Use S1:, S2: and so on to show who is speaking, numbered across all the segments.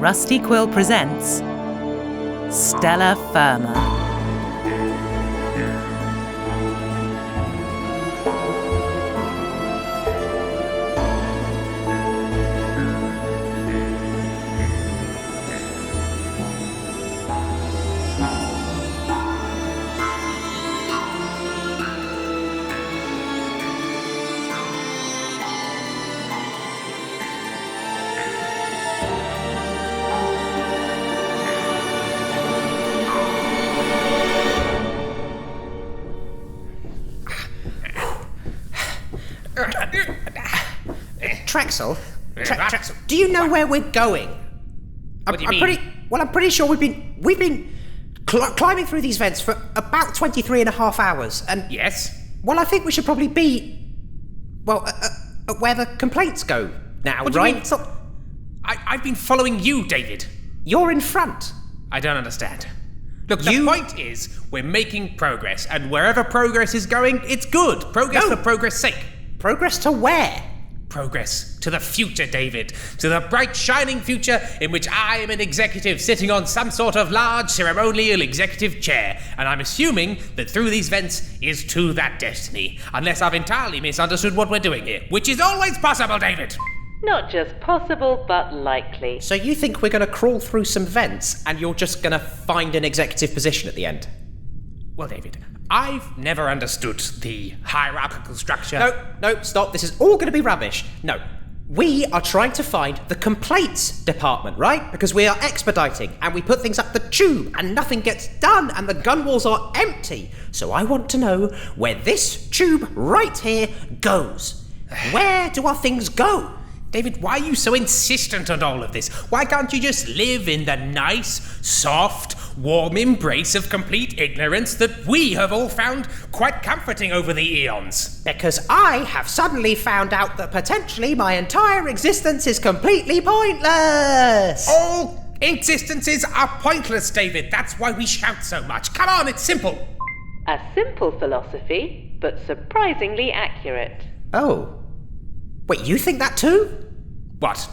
S1: Rusty Quill presents Stella Firma.
S2: Trexel, do you know where we're going?
S3: What do you mean?
S2: I'm pretty sure we've been climbing through these vents for about 23 and a half hours, and...
S3: Yes?
S2: Well, I think we should probably be, where the complaints go now,
S3: What do you
S2: right?
S3: mean? I've been following you, David.
S2: You're in front.
S3: I don't understand. Look, the point is, we're making progress, and wherever progress is going, it's good. Progress for progress' sake.
S2: Progress to where?
S3: Progress to the future, David. To the bright, shining future in which I am an executive sitting on some sort of large ceremonial executive chair. And I'm assuming that through these vents is to that destiny. Unless I've entirely misunderstood what we're doing here. Which is always possible, David.
S1: Not just possible, but likely.
S2: So you think we're going to crawl through some vents and you're just going to find an executive position at the end?
S3: Well, David, I've never understood the hierarchical structure.
S2: No, stop. This is all going to be rubbish. No. We are trying to find the complaints department, right? Because we are expediting and we put things up the tube and nothing gets done and the gun walls are empty. So I want to know where this tube right here goes. Where do our things go?
S3: David, why are you so insistent on all of this? Why can't you just live in the nice, soft, warm embrace of complete ignorance that we have all found quite comforting over the eons?
S2: Because I have suddenly found out that potentially my entire existence is completely pointless.
S3: All existences are pointless, David. That's why we shout so much. Come on, it's simple.
S1: A simple philosophy, but surprisingly accurate.
S2: Oh. Wait, you think that too?
S3: What?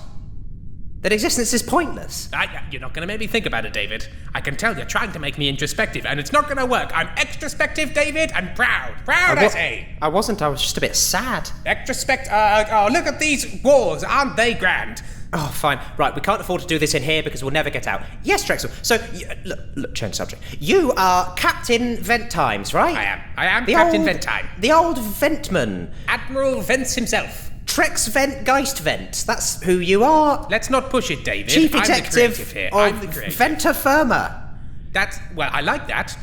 S2: That existence is pointless?
S3: You're not going to make me think about it, David. I can tell you're trying to make me introspective, and it's not going to work. I'm extrospective, David, and proud. Proud, I say.
S2: I wasn't. I was just a bit sad.
S3: Look at these walls. Aren't they grand?
S2: Oh, fine. Right, we can't afford to do this in here because we'll never get out. Yes, Drexel. So, look, change subject. You are Captain Ventimes, right?
S3: I am Captain Ventime.
S2: The old Ventman.
S3: Admiral Vents himself.
S2: Trex Vent Geist Vent. That's who you are.
S3: Let's not push it, David.
S2: Chief Executive
S3: I'm the creative.
S2: Venta Firma.
S3: Well, I like that,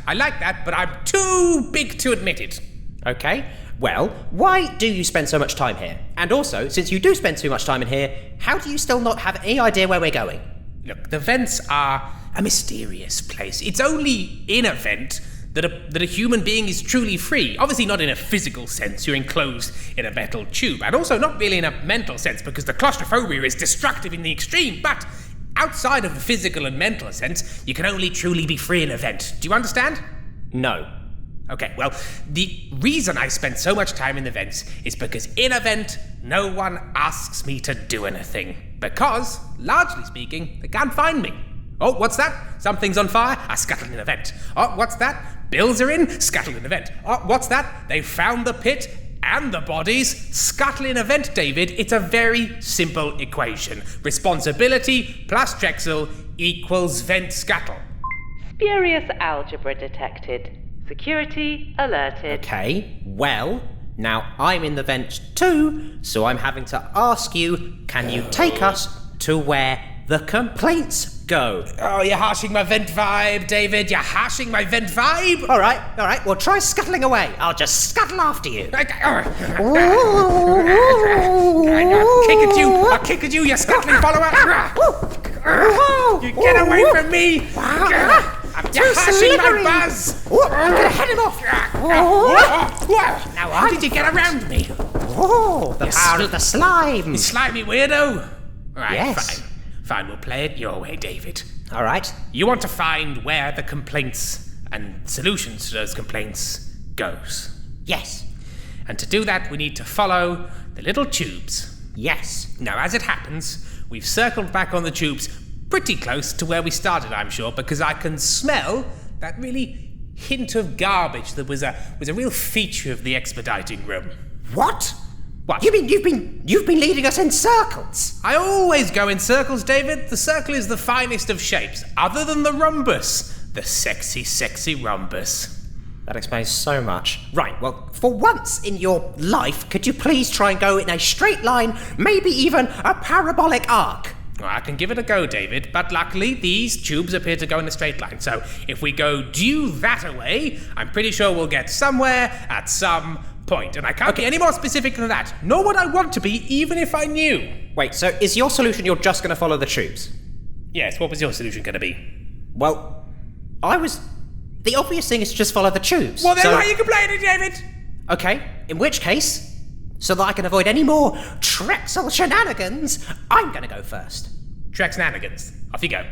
S3: but I'm too big to admit it.
S2: Okay. Well, why do you spend so much time here? And also, since you do spend too much time in here, how do you still not have any idea where we're going?
S3: Look, the vents are a mysterious place. It's only in a vent that a human being is truly free. Obviously not in a physical sense, you're enclosed in a metal tube. And also not really in a mental sense, because the claustrophobia is destructive in the extreme. But outside of the physical and mental sense, you can only truly be free in a vent. Do you understand?
S2: No.
S3: Okay, well, the reason I spend so much time in the vents is because in a vent, no one asks me to do anything. Because, largely speaking, they can't find me. Oh, what's that? Something's on fire? I scuttle in a vent. Oh, what's that? Bills are in? Scuttle in a vent. Oh, what's that? They found the pit and the bodies. Scuttle in a vent, David. It's a very simple equation. Responsibility plus Drexel equals vent scuttle.
S1: Spurious algebra detected. Security alerted.
S2: Okay, well, now I'm in the vent too, so I'm having to ask you, can you take us to where the complaints go?
S3: Oh, you're harshing my vent vibe, David. You're harshing my vent vibe.
S2: All right. Well, try scuttling away. I'll just scuttle after you.
S3: I'll kick at you, you scuttling follower. You get away from me. You're harshing my buzz.
S2: I'm gonna head him off.
S3: Now, how did you get around me?
S2: Oh, the power of the slime.
S3: You slimy weirdo. All right,
S2: yes.
S3: Fine, we'll play it your way, David.
S2: All right.
S3: You want to find where the complaints and solutions to those complaints goes.
S2: Yes.
S3: And to do that, we need to follow the little tubes.
S2: Yes.
S3: Now, as it happens, we've circled back on the tubes pretty close to where we started, I'm sure, because I can smell that really hint of garbage that was a real feature of the expediting room.
S2: What?
S3: What?
S2: You mean you've been leading us in circles?
S3: I always go in circles, David. The circle is the finest of shapes, other than the rhombus. The sexy, sexy rhombus.
S2: That explains so much. Right, well, for once in your life, could you please try and go in a straight line, maybe even a parabolic arc?
S3: Well, I can give it a go, David, but luckily these tubes appear to go in a straight line. So if we go due that away, I'm pretty sure we'll get somewhere at some point. And I can't be any more specific than that, nor would I want to be, even if I knew.
S2: Wait, so is your solution you're just going to follow the tubes?
S3: Yes, what was your solution going to be?
S2: Well, the obvious thing is to just follow the tubes.
S3: Well, then why are you complaining, David?
S2: Okay, in which case, so that I can avoid any more Trexel shenanigans, I'm gonna go first.
S3: Trexnanigans. Off you go.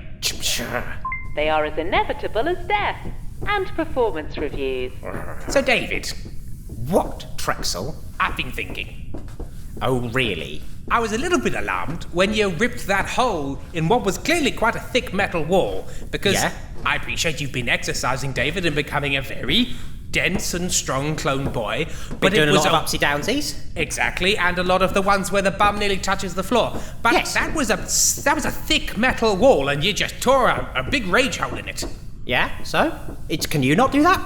S1: They are as inevitable as death and performance reviews.
S3: So, David,
S2: What, Trexel?
S3: I've been thinking.
S2: Oh, really?
S3: I was a little bit alarmed when you ripped that hole in what was clearly quite a thick metal wall, because
S2: Yeah?
S3: I appreciate you've been exercising, David, and becoming a very dense and strong clone boy, but
S2: Doing
S3: it
S2: a
S3: was
S2: lot of upsy downsies?
S3: exactly, and a lot of the ones where the bum nearly touches the floor. But
S2: Yes.
S3: that was a thick metal wall, and you just tore a big rage hole in it.
S2: Yeah, so? Can you not do that?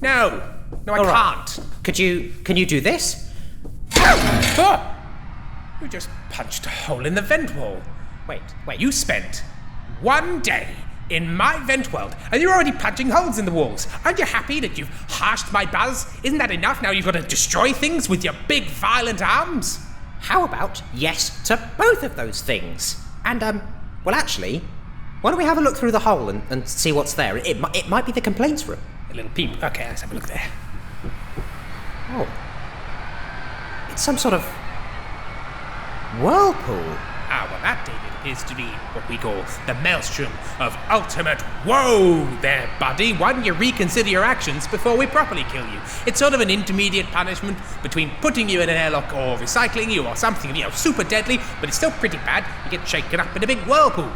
S3: No, I
S2: All right.
S3: can't.
S2: Can you do this?
S3: Oh! You just punched a hole in the vent wall.
S2: Wait.
S3: You spent one day in my vent world, and you're already punching holes in the walls. Aren't you happy that you've harshed my buzz? Isn't that enough? Now you've got to destroy things with your big, violent arms?
S2: How about yes to both of those things? And, well, actually, why don't we have a look through the hole and see what's there? It might be the complaints room.
S3: A little peep. Okay, let's have a look there.
S2: Oh. It's some sort of whirlpool.
S3: Ah, well, that, David, is to be what we call the maelstrom of ultimate woe there, buddy. Why don't you reconsider your actions before we properly kill you? It's sort of an intermediate punishment between putting you in an airlock or recycling you or something, super deadly, but it's still pretty bad. You get shaken up in a big whirlpool.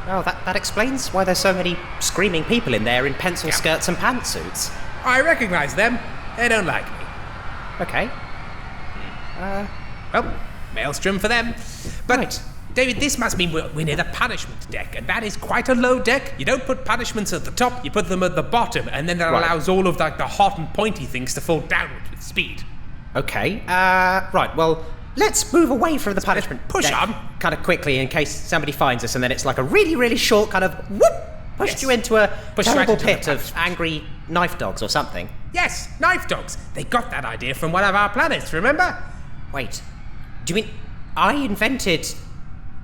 S2: Oh, that explains why there's so many screaming people in there in pencil skirts and pantsuits.
S3: I recognize them. They don't like me.
S2: Okay.
S3: Well, maelstrom for them. But,
S2: Right.
S3: David, this must mean we're near the punishment deck, and that is quite a low deck. You don't put punishments at the top, you put them at the bottom, and then that
S2: Right.
S3: allows all of the hot and pointy things to fall downwards with speed.
S2: Okay, right, well, let's move away from the punishment
S3: push
S2: deck
S3: on.
S2: kind of quickly in case somebody finds us, and then it's like a really, really short kind of whoop, pushed
S3: Yes.
S2: you into a
S3: Push right
S2: terrible
S3: into the
S2: pit of
S3: punishment.
S2: angry knife dogs or something.
S3: Yes, knife dogs. They got that idea from one of our planets, remember?
S2: Wait, do you mean I invented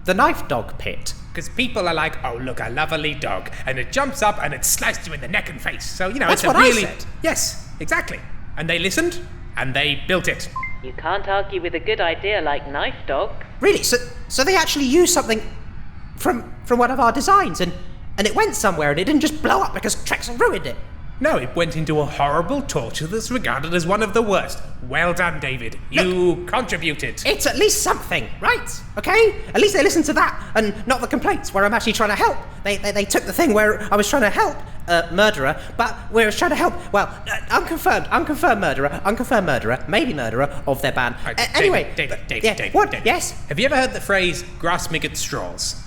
S2: the knife dog pit?
S3: Because people are like, oh, look, a lovely dog. And it jumps up and it sliced you in the neck and face. So,
S2: That's
S3: it's a
S2: what I
S3: really...
S2: said.
S3: Yes, exactly. And they listened, and they built it.
S1: You can't argue with a good idea like knife dog.
S2: Really? So they actually used something from one of our designs, and it went somewhere, and it didn't just blow up because Trexel ruined it.
S3: No, it went into a horrible torture that's regarded as one of the worst. Well done, David. You contributed.
S2: It's at least something, right? Okay? At least they listened to that and not the complaints where I'm actually trying to help. They took the thing where I was trying to help murderer, but where I was trying to help, well, unconfirmed murderer, maybe murderer of their band. Anyway.
S3: David,
S2: yeah, what?
S3: David.
S2: Yes?
S3: Have you ever heard the phrase, grass maggot straws?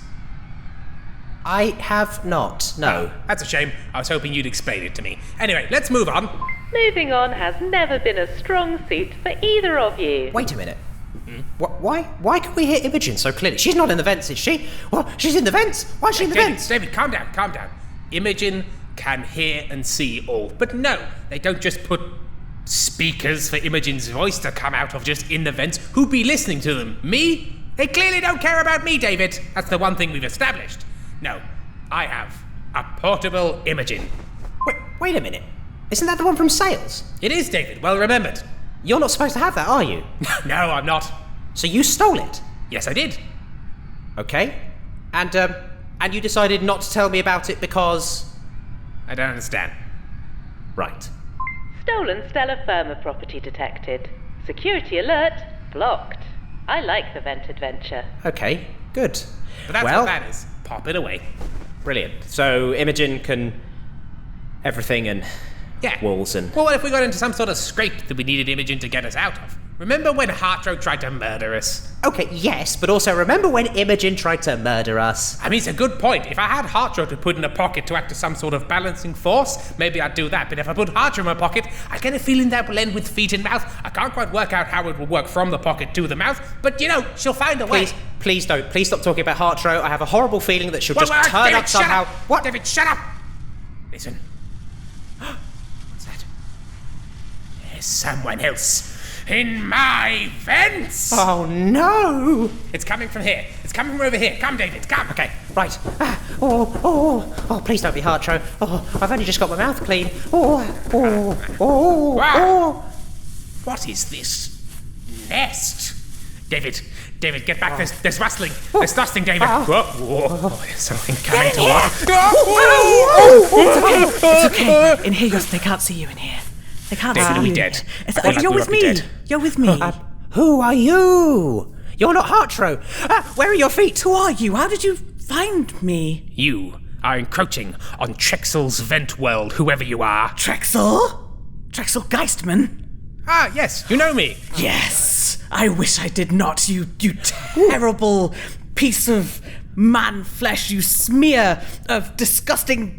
S2: I have not, no.
S3: Oh, that's a shame. I was hoping you'd explain it to me. Anyway, let's move on.
S1: Moving on has never been a strong suit for either of you.
S2: Wait a minute. Why can we hear Imogen so clearly? She's not in the vents, is she? Well, she's in the vents. Why is she in the vents?
S3: David, calm down. Imogen can hear and see all. But no, they don't just put speakers for Imogen's voice to come out of just in the vents. Who'd be listening to them? Me? They clearly don't care about me, David. That's the one thing we've established. No, I have a portable Imogen.
S2: Wait a minute. Isn't that the one from Sales?
S3: It is, David. Well remembered.
S2: You're not supposed to have that, are you?
S3: No, I'm not.
S2: So you stole it?
S3: Yes, I did.
S2: Okay. And you decided not to tell me about it because...
S3: I don't understand.
S2: Right.
S1: Stolen stellar FIRMA property detected. Security alert blocked. I like the vent adventure.
S2: Okay, good.
S3: But that's
S2: well,
S3: what that is. pop it away.
S2: Brilliant. So Imogen can everything and
S3: Yeah.
S2: walls and...
S3: Well, what if we got into some sort of scrape that we needed Imogen to get us out of? Remember when Hartrow tried to murder us?
S2: Okay, yes, but also remember when Imogen tried to murder us?
S3: I mean, it's a good point. If I had Hartrow to put in a pocket to act as some sort of balancing force, maybe I'd do that. But if I put Hartrow in my pocket, I get a feeling that will end with feet in mouth. I can't quite work out how it will work from the pocket to the mouth, but she'll find a way.
S2: Please don't. Please stop talking about Hartrow. I have a horrible feeling that she'll just turn
S3: David,
S2: up somehow.
S3: Shut up.
S2: What?
S3: David, shut up! Listen. What's that? There's someone else in my vents!
S2: Oh no!
S3: It's coming from here. It's coming from over here. Come, David, come.
S2: Okay, right. Please don't be Hartrow. Oh, I've only just got my mouth clean.
S3: Wow. What is this nest? David, get back. There's rustling. There's dusting, David. Whoa. There's something coming towards.
S4: It's okay. In here, they can't see you in here. They can't
S3: David,
S4: see
S3: are we
S4: you.
S3: dead?
S4: You're with me. You're with me.
S2: Who are you? You're not Hartrow. Where are your feet?
S4: Who are you? How did you find me?
S3: You are encroaching on Trexel's vent world, whoever you are.
S4: Trexel? Trexel Geistman?
S3: Ah, yes, you know me.
S4: Yes. I wish I did not, you terrible piece of man flesh, you smear of disgusting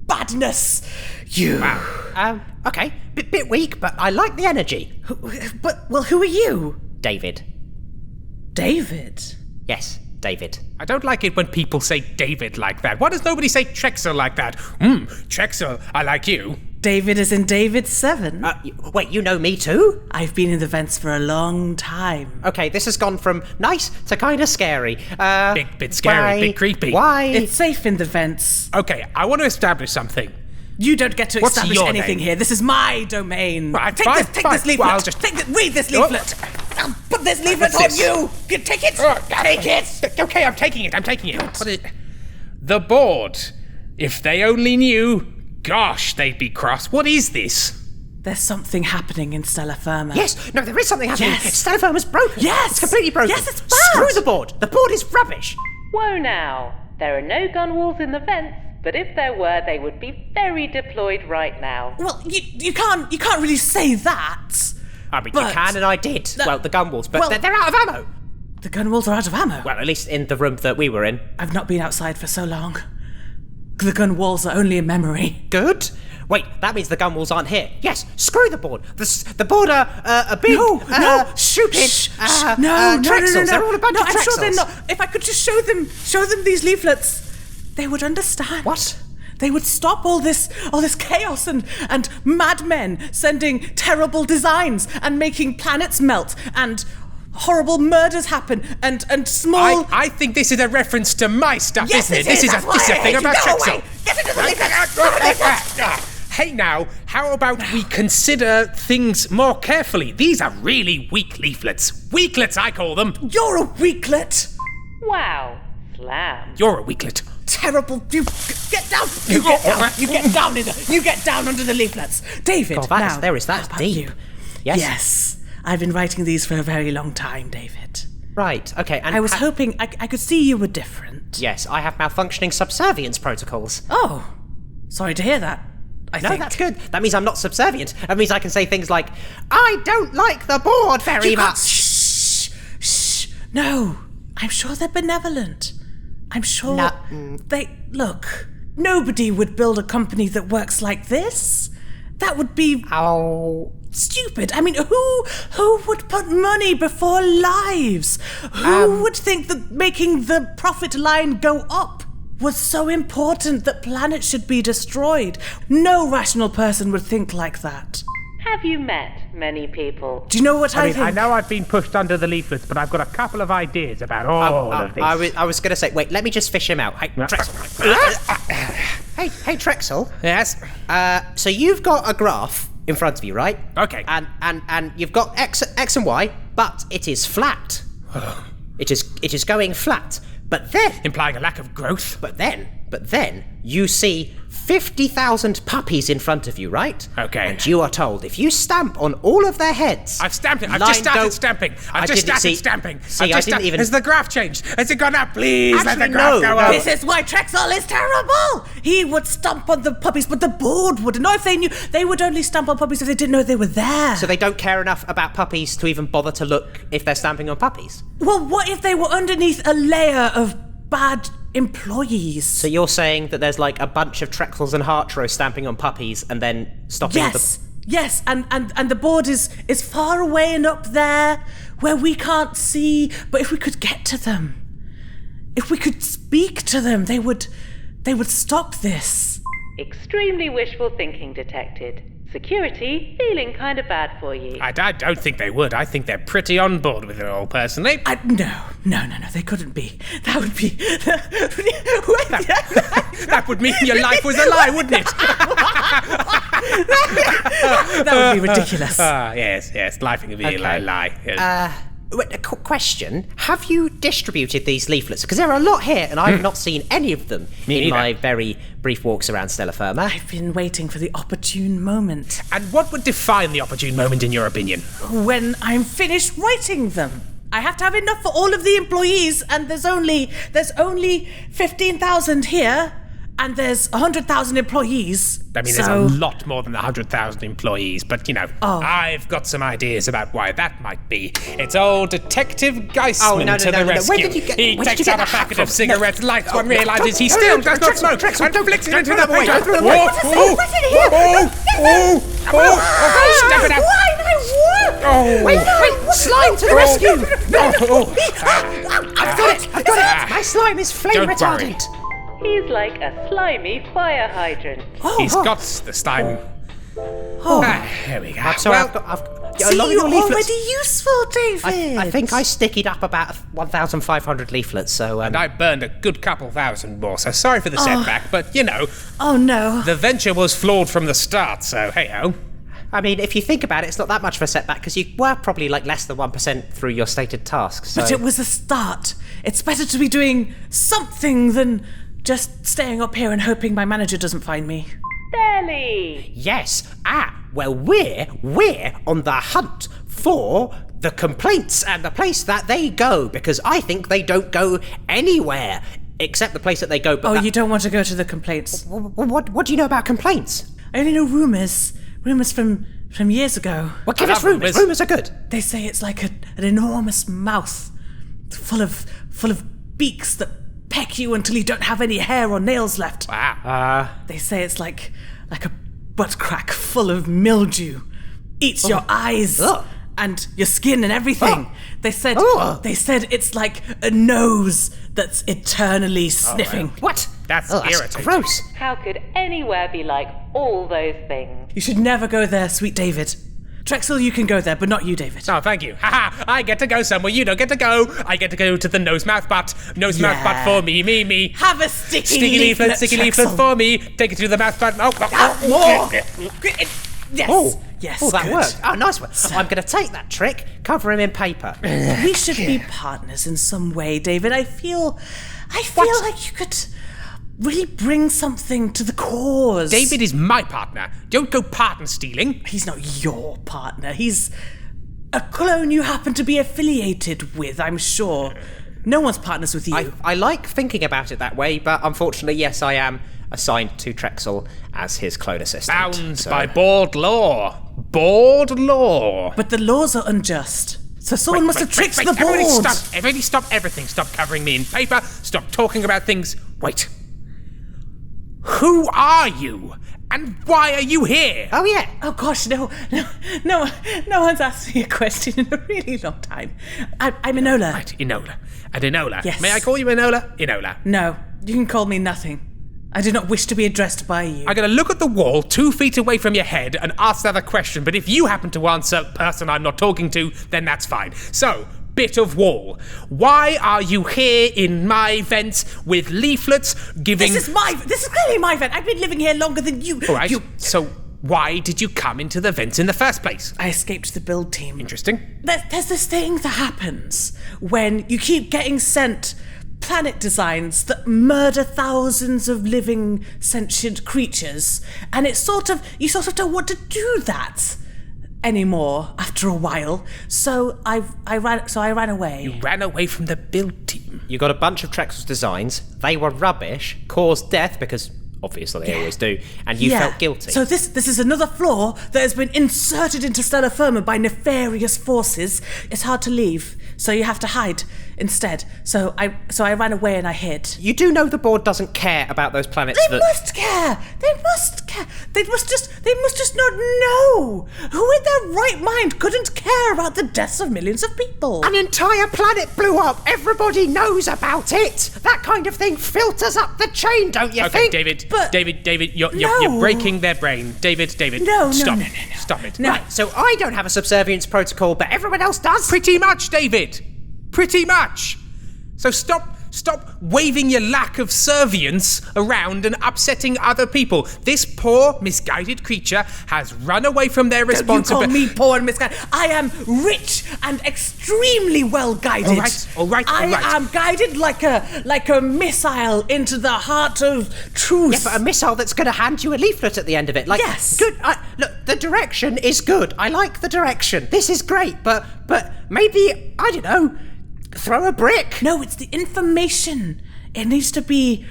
S4: badness. You.
S3: Wow.
S2: Okay, bit weak, but I like the energy.
S4: Who are you?
S2: David.
S4: David?
S2: Yes, David.
S3: I don't like it when people say David like that. Why does nobody say Trexel like that? Trexel, I like you.
S4: David is in David 7.
S2: Wait, you know me too?
S4: I've been in the vents for a long time.
S2: Okay, this has gone from nice to kind of scary.
S3: Bit scary, bit creepy.
S2: Why?
S4: It's safe in the vents.
S3: Okay, I want to establish something.
S4: You don't get to
S3: What's
S4: establish
S3: your
S4: anything
S3: name?
S4: here. This is my domain.
S3: Right,
S4: Take
S3: fine,
S4: this leaflet.
S3: Well, I'll just...
S4: Read this leaflet. I'll put this leaflet on
S3: this?
S4: you. You take it. Take it.
S3: Okay, I'm taking it. The board. If they only knew, gosh, they'd be cross. What is this?
S4: There's something happening in Stella Firma.
S2: Yes, no, there is something happening.
S4: Yes.
S2: Stella Firma's broken.
S4: Yes.
S2: It's completely broken.
S4: Yes, it's bad.
S2: Screw the board. The board is rubbish.
S1: Whoa now. There are no gun walls in the vents, but if there were, they would be very deployed right now.
S4: Well, you can't really say that.
S2: I mean,
S4: But-
S2: you can, and I did. Well, the gun walls, but
S4: well-
S2: they're out of ammo.
S4: The gun walls are out of ammo.
S2: Well, at least in the room that we were in.
S4: I've not been outside for so long. The gun walls are only a memory.
S2: Good. Wait, that means the gun walls aren't here. Yes, screw the board. The board are a big, stupid, Trexels. They're all a bunch
S4: no,
S2: of
S4: I'm sure they're
S2: Trexels.
S4: not. If I could just show them these leaflets, they would understand.
S2: What?
S4: They would stop all this chaos and madmen sending terrible designs and making planets melt and horrible murders happen and small.
S3: I think this is a reference to my stuff,
S4: Yes,
S3: isn't it?
S4: it is.
S3: This
S4: That's
S3: is
S4: why
S3: a
S4: I
S3: thing
S4: hate
S3: about
S4: you. Go
S3: Trexel.
S4: away. Get into the leaflet.
S3: Hey now, how about we consider things more carefully? These are really weak leaflets. Weaklets, I call them.
S4: You're a weaklet.
S1: Wow. Slam.
S3: You're a weaklet.
S4: Terrible. You get down. You get down. You get down under the leaflets. David,
S2: God,
S4: now,
S2: there is that
S4: how about
S2: deep.
S4: you?
S2: Yes.
S4: Yes. I've been writing these for a very long time, David.
S2: Right. Okay. And
S4: I was hoping I could see you were different.
S2: Yes, I have malfunctioning subservience protocols.
S4: Oh, sorry to hear that. I
S2: No,
S4: think.
S2: that's good. That means I'm not subservient. That means I can say things like, I don't like the board very
S4: You can't-
S2: much.
S4: Shh. No, I'm sure they're benevolent. I'm sure they look. Nobody would build a company that works like this. That would be stupid. I mean, who would put money before lives? Who would think that making the profit line go up was so important that planets should be destroyed? No rational person would think like that.
S1: Have you met many people?
S4: Do you know what I think?
S3: I know I've been pushed under the leaflets, but I've got a couple of ideas about all of this.
S2: I was going to say, wait, let me just fish him out. Hey, Trexel. hey, Trexel.
S3: Yes?
S2: So you've got a graph in front of you, right?
S3: Okay.
S2: And you've got X and Y, but it is flat. It is going flat. But then,
S3: Implying a lack of growth?
S2: but then, but then you see 50,000 puppies in front of you, right?
S3: Okay.
S2: And you are told if you stamp on all of their heads...
S3: I've stamped it. I've just started stamping. Stamping. Has the graph changed? Has it gone up? Please let the graph go up.
S4: This is why Trexel is terrible. He would stamp on the puppies, but the board wouldn't. No, if they knew, they would only stamp on puppies if they didn't know they were there.
S2: So they don't care enough about puppies to even bother to look if they're stamping on puppies?
S4: Well, what if they were underneath a layer of bad employees?
S2: So you're saying that there's like a bunch of Trexels and Hartro stamping on puppies and then stopping
S4: Yes, and the board is far away and up there where we can't see, but if we could get to them, if we could speak to them, they would stop this.
S1: Extremely wishful thinking detected. Security feeling kind of bad for you.
S3: I don't think they would. I think they're pretty on board with it all, personally.
S4: No, they couldn't be. That would be...
S3: That would mean your life was a lie, wouldn't it?
S4: That would be ridiculous.
S3: Yes, life can be a lie. Yes.
S2: A question. Have you distributed these leaflets? Because there are a lot here, and I've not seen any of them in my very brief walks around Stella Firma.
S4: I've been waiting for the opportune moment.
S3: And what would define the opportune moment, in your opinion?
S4: When I'm finished writing them. I have to have enough for all of the employees, and there's only 15,000 here, and there's 100,000 employees.
S3: I mean, there's a lot more than 100,000 employees, but, I've got some ideas about why that might be. It's old Detective Geisman to the rescue. He takes out a packet of cigarettes, lights one, realises he still does not smoke, and flicks it into the way. Step it up.
S2: Wait, slime to the rescue! I've got it! My slime is flame retardant.
S1: He's like a slimy fire hydrant.
S3: He's got the slime. Here we go.
S2: I'm sorry, I've got a lot of
S4: you're
S2: your leaflets.
S4: already useful, David.
S2: I think I stickied up about 1,500 leaflets, so...
S3: And I burned a good couple thousand more, so sorry for the setback, but,
S4: Oh, no.
S3: the venture was flawed from the start, so hey-ho.
S2: I mean, if you think about it, it's not that much of a setback, because you were probably like less than 1% through your stated tasks, so...
S4: But it was a start. It's better to be doing something than just staying up here and hoping my manager doesn't find me.
S1: Barely.
S2: Yes. Well, we're on the hunt for the complaints and the place that they go, because I think they don't go anywhere except the place that they go. But
S4: you don't want to go to the complaints.
S2: What do you know about complaints?
S4: I only know rumours from years ago.
S2: Well, give us rumours. Rumours are good.
S4: They say it's like an enormous mouth full of beaks that peck you until you don't have any hair or nails left.
S3: Wow.
S4: They say it's like a butt crack full of mildew. Eats your eyes and your skin and everything. They said it's like a nose that's eternally sniffing.
S2: What?
S3: That's irritating.
S2: Gross.
S1: How could anywhere be like all those things?
S4: You should never go there, sweet David. Drexel, you can go there, but not you, David.
S3: Oh, thank you. Haha, I get to go somewhere you don't get to go. I get to go to the nose-mouth butt. Nose-mouth butt for me.
S4: Have a sticky leaflet,
S3: leaflet for me. Take it to the mouth butt.
S4: More. Yes. Yes.
S2: Oh, that
S4: good.
S2: worked. Oh, nice one. I'm going to take that trick, cover him in paper.
S4: We should be partners in some way, David. I feel like you could really bring something to the cause.
S3: David is my partner. Don't go partner stealing.
S4: He's not your partner. He's a clone you happen to be affiliated with, I'm sure. No one's partners with you.
S2: I like thinking about it that way, but unfortunately, yes, I am assigned to Trexel as his clone assistant.
S3: Bound by board law. Board law.
S4: But the laws are unjust. So someone must have tricked the board.
S3: Everybody stop everything. Stop covering me in paper. Stop talking about things. Wait. Who are you? And why are you here?
S2: Oh, yeah.
S4: Oh, gosh, no one's asked me a question in a really long time. I'm Enola.
S3: Right, Enola. And Enola.
S4: Yes.
S3: May I call you Enola? Enola.
S4: No, you can call me nothing. I do not wish to be addressed by you.
S3: I'm going to look at the wall 2 feet away from your head and ask that question, but if you happen to answer person I'm not talking to, then that's fine. So, bit of wall. Why are you here in my vents with leaflets giving...
S4: This is clearly my vent. I've been living here longer than you.
S3: All right, so why did you come into the vents in the first place?
S4: I escaped the build team.
S3: Interesting.
S4: There's this thing that happens when you keep getting sent planet designs that murder thousands of living sentient creatures, and it's you sort of don't want to do that anymore after a while. So I ran away.
S3: You ran away from the build team.
S2: You got a bunch of Trexel's designs. They were rubbish, caused death because obviously they always do, and you felt guilty.
S4: So this is another flaw that has been inserted into Stellar Firma by nefarious forces. It's hard to leave, so you have to hide instead. So I ran away and I hid.
S2: You do know the board doesn't care about those planets
S4: They must care. They must care. They must just not know. Who in their right mind couldn't care about the deaths of millions of people?
S2: An entire planet blew up. Everybody knows about it. That kind of thing filters up the chain, don't you think?
S3: Okay, David, you're breaking their brain. David,
S4: No,
S3: stop.
S4: no.
S3: Stop it.
S4: No.
S2: Right, so I don't have a subservience protocol, but everyone else does?
S3: Pretty much, David. Pretty much. So stop waving your lack of servience around and upsetting other people. This poor, misguided creature has run away from their responsibility.
S4: Don't you call me poor and misguided. I am rich and extremely well guided.
S3: All right.
S4: I am guided like a missile into the heart of truth.
S2: Yeah, but a missile that's going to hand you a leaflet at the end of it. Like,
S4: yes.
S2: Good. Look, the direction is good. I like the direction. This is great, but maybe, I don't know, throw a brick.
S4: No, it's the information. It needs to be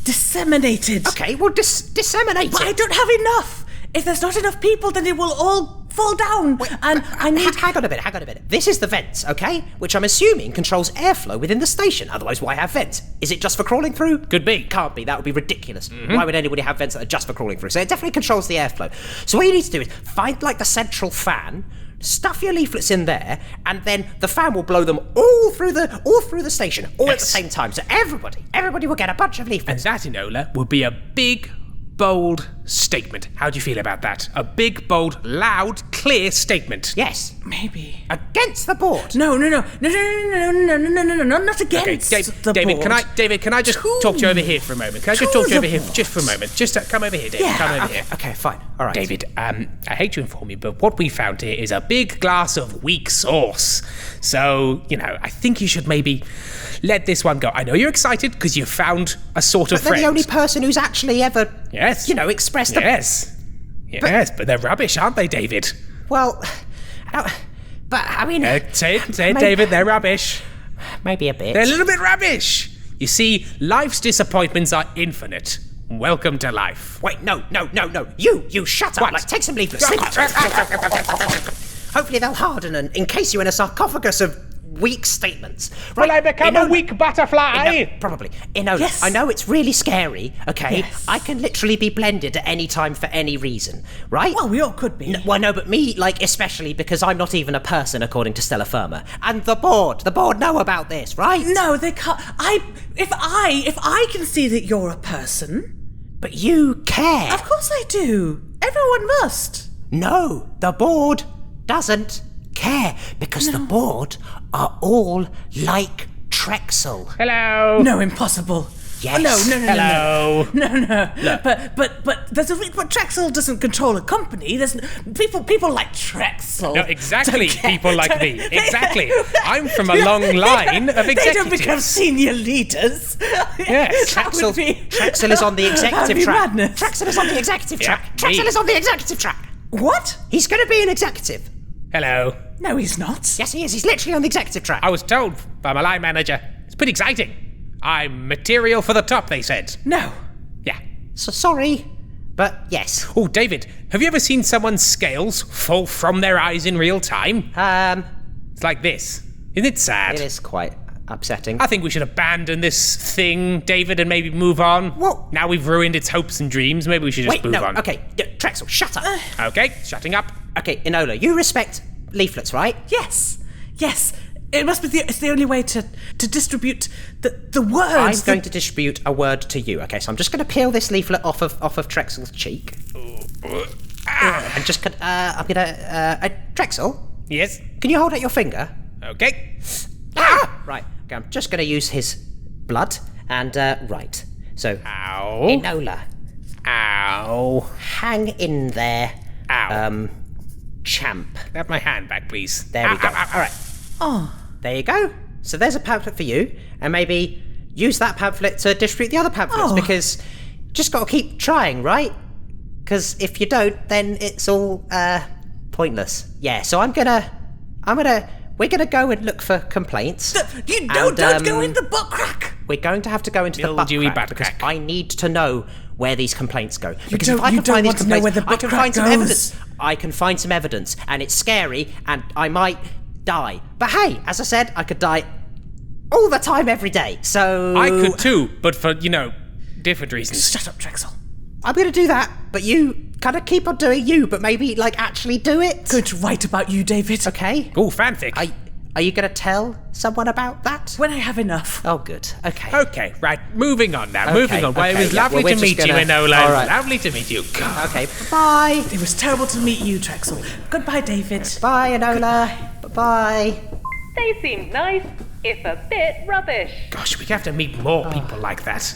S4: disseminated.
S2: Okay, well, disseminate
S4: But
S2: it.
S4: I don't have enough. If there's not enough people, then it will all fall down. And I need...
S2: Hang on a minute. This is the vents, okay? Which I'm assuming controls airflow within the station. Otherwise, why have vents? Is it just for crawling through?
S3: Could be.
S2: Can't be. That would be ridiculous. Why would anybody have vents that are just for crawling through? So it definitely controls the airflow. So what you need to do is find, like, the central fan, stuff your leaflets in there, and then the fan will blow them all through the station, all at the same time. So everybody will get a bunch of
S3: And
S2: leaflets.
S3: that, Enola, would be a big, bold statement. How do you feel about that? A big, bold, loud, clear statement.
S2: Yes.
S4: Maybe.
S2: Against the board.
S4: No, not against
S3: Okay,
S4: the board.
S3: David, can I just talk to you over here for a moment? Can I just talk to you over here just for a moment? Just come over here, David.
S4: Yeah.
S3: Come over here.
S2: Okay, fine. All right.
S3: David, I hate to inform you, but what we found here is a big glass of weak sauce. So, I think you should maybe let this one go. I know you're excited because you found a sort of
S2: But they're
S3: friend.
S2: the only person who's actually ever,
S3: Yes.
S2: expressed a...
S3: Yes, but they're rubbish, aren't they, David?
S2: Well, but I mean...
S3: Say it, David, they're rubbish.
S2: Maybe a bit.
S3: They're a little bit rubbish. You see, life's disappointments are infinite. Welcome to life.
S2: Wait, no. You shut up.
S3: What?
S2: Like, take some leaflets. Hopefully they'll harden and encase you in a sarcophagus of weak statements. Right,
S3: Will I become a
S2: Enola.
S3: weak butterfly?
S2: Probably. Enola,
S4: Yes.
S2: I know it's really scary, okay?
S4: Yes.
S2: I can literally be blended at any time for any reason, right?
S4: Well, we all could be.
S2: No, but me, especially because I'm not even a person according to Stellar Firma. And the board know about this, right?
S4: No, they can't. If I can see that you're a person,
S2: But you care.
S4: of course I do. Everyone must.
S2: No, the board doesn't care because the board are all like Trexel.
S3: Hello.
S4: No, impossible.
S2: Yes.
S4: No.
S3: Hello.
S4: No. But there's a but Trexel doesn't control a company. There's people like Trexel.
S3: No, exactly.
S4: don't care.
S3: People like me. Exactly. I'm from a long line of
S4: They don't become
S3: executives.
S4: senior leaders.
S3: Yes.
S4: That would be-
S2: Trexel is on the
S4: that'd
S2: executive
S4: be
S2: track.
S4: madness.
S2: Trexel is on the executive track.
S3: me.
S2: Trexel is on the executive track.
S4: What?
S2: He's going to be an executive.
S3: Hello.
S4: No, he's not.
S2: Yes, he is. He's literally on the executive track.
S3: I was told by my line manager. It's pretty exciting. I'm material for the top, they said.
S4: No.
S3: Yeah.
S2: So sorry, but yes.
S3: Oh, David, have you ever seen someone's scales fall from their eyes in real time? It's like this. Isn't it sad?
S2: It is quite upsetting.
S3: I think we should abandon this thing, David, and maybe move on.
S2: What?
S3: Now we've ruined its hopes and dreams, maybe we should just
S2: Wait,
S3: move
S2: no.
S3: on.
S2: Okay, Trexel, shut up.
S3: Okay, shutting up.
S2: Okay, Enola, you respect leaflets, right?
S4: Yes. It must be it's the only way to distribute the words.
S2: I'm going to distribute a word to you. Okay, so I'm just going to peel this leaflet off of Trexel's cheek. And just I'm gonna Trexel,
S3: Yes.
S2: can you hold out your finger?
S3: Okay.
S2: Right. Okay, I'm just going to use his blood and right. So
S3: Ow.
S2: Enola,
S3: Ow.
S2: hang in there.
S3: Ow.
S2: Champ.
S3: Have my hand back, please.
S2: There we go.
S3: Ow, ow, ow.
S2: All right.
S4: Oh,
S2: There you go. So there's a pamphlet for you, and maybe use that pamphlet to distribute the other pamphlets, because you just got to keep trying, right? Because if you don't, then it's all pointless. Yeah, so we're gonna go and look for complaints.
S4: Don't go in the butt crack.
S2: We're going to have to go into the butt
S3: Mildewy
S2: crack
S3: butt
S2: because
S3: crack.
S2: I need to know where these complaints go. Because
S4: don't-
S2: if I
S4: you
S2: can
S4: don't
S2: find these
S4: want to know where
S2: complaints,
S4: the
S2: I
S4: butt
S2: can
S4: crack
S2: find some
S4: goes.
S2: evidence. I can find some evidence, and it's scary, and I might die. But hey, as I said, I could die all the time, every day. So
S3: I could too, but for, different reasons.
S4: Shut up, Drexel.
S2: I'm going to do that, but you kind of keep on doing you, but maybe actually do it.
S4: Going to write about you, David.
S2: Okay.
S3: Ooh, fanfic.
S2: Are you going to tell someone about that?
S4: When I have enough.
S2: Oh, good. Okay.
S3: Okay, right, moving on now,
S2: Okay,
S3: moving on. Well, it
S2: okay,
S3: was
S2: yeah,
S3: lovely
S2: well,
S3: to
S2: we're
S3: meet
S2: just
S3: you,
S2: gonna-
S3: Enola.
S2: all right.
S3: Lovely to meet you. God.
S2: Okay. Bye.
S4: It was terrible to meet you, Drexel. Goodbye, David.
S2: Bye, Enola. Bye.
S1: They seemed nice, if a bit rubbish.
S3: Gosh, we have to meet more people like that.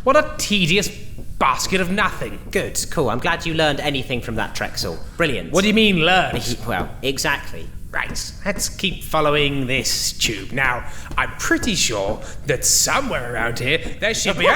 S3: What a tedious basket of nothing.
S2: Good. Cool. I'm glad you learned anything from that, Drexel. Brilliant.
S3: What do you mean, learn?
S2: Well, exactly.
S3: Right, let's keep following this tube. Now, I'm pretty sure that somewhere around here there should be.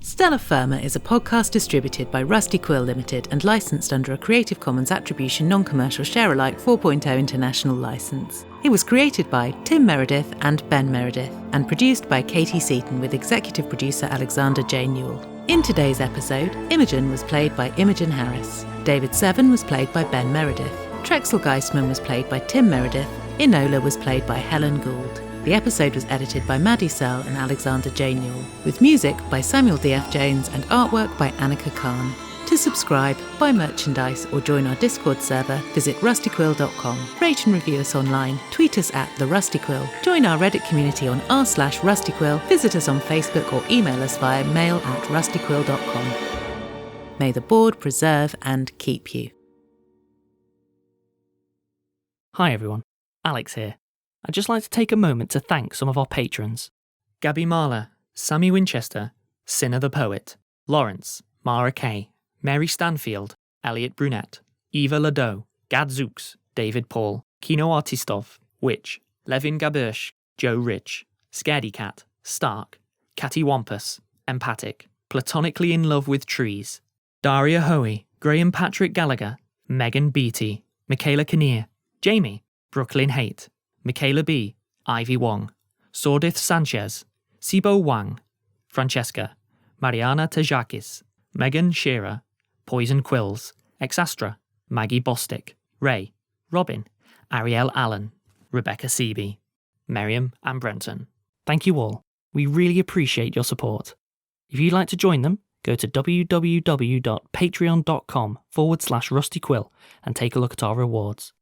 S5: Stella Firma is a podcast distributed by Rusty Quill Limited and licensed under a Creative Commons Attribution Non-Commercial Share-alike 4.0 international license. It was created by Tim Meredith and Ben Meredith and produced by Katie Seaton with executive producer Alexander J. Newell. In today's episode, Imogen was played by Imogen Harris, David Seven was played by Ben Meredith, Trexel Geisman was played by Tim Meredith, Enola was played by Helen Gould. The episode was edited by Maddie Searle and Alexander J. Newell, with music by Samuel D.F. Jones and artwork by Annika Khan. To subscribe, buy merchandise or join our Discord server, visit rustyquill.com. Rate and review us online, tweet us at The Rusty Quill, join our Reddit community on r/rustyquill, visit us on Facebook or email us via mail@rustyquill.com. May the board preserve and keep you.
S6: Hi everyone, Alex here. I'd just like to take a moment to thank some of our patrons. Gabby Marler, Sammy Winchester, Sinner the Poet, Lawrence, Mara Kay, Mary Stanfield, Elliot Brunette, Eva Ladeau, Gadzooks, David Paul, Kino Artistov, Witch, Levin Gabersh, Joe Rich, Scaredy Cat, Stark, Catty Wampus, Empathic, Platonically in Love with Trees, Daria Hoey, Graham Patrick Gallagher, Megan Beattie, Michaela Kinnear, Jamie, Brooklyn Haight, Michaela B., Ivy Wong, Sordith Sanchez, Sibo Wang, Francesca, Mariana Tajakis, Megan Shearer, Poison Quills, Exastra, Maggie Bostick, Ray, Robin, Ariel Allen, Rebecca Seeby, Miriam and Brenton. Thank you all. We really appreciate your support. If you'd like to join them, go to www.patreon.com/rustyquill and take a look at our rewards.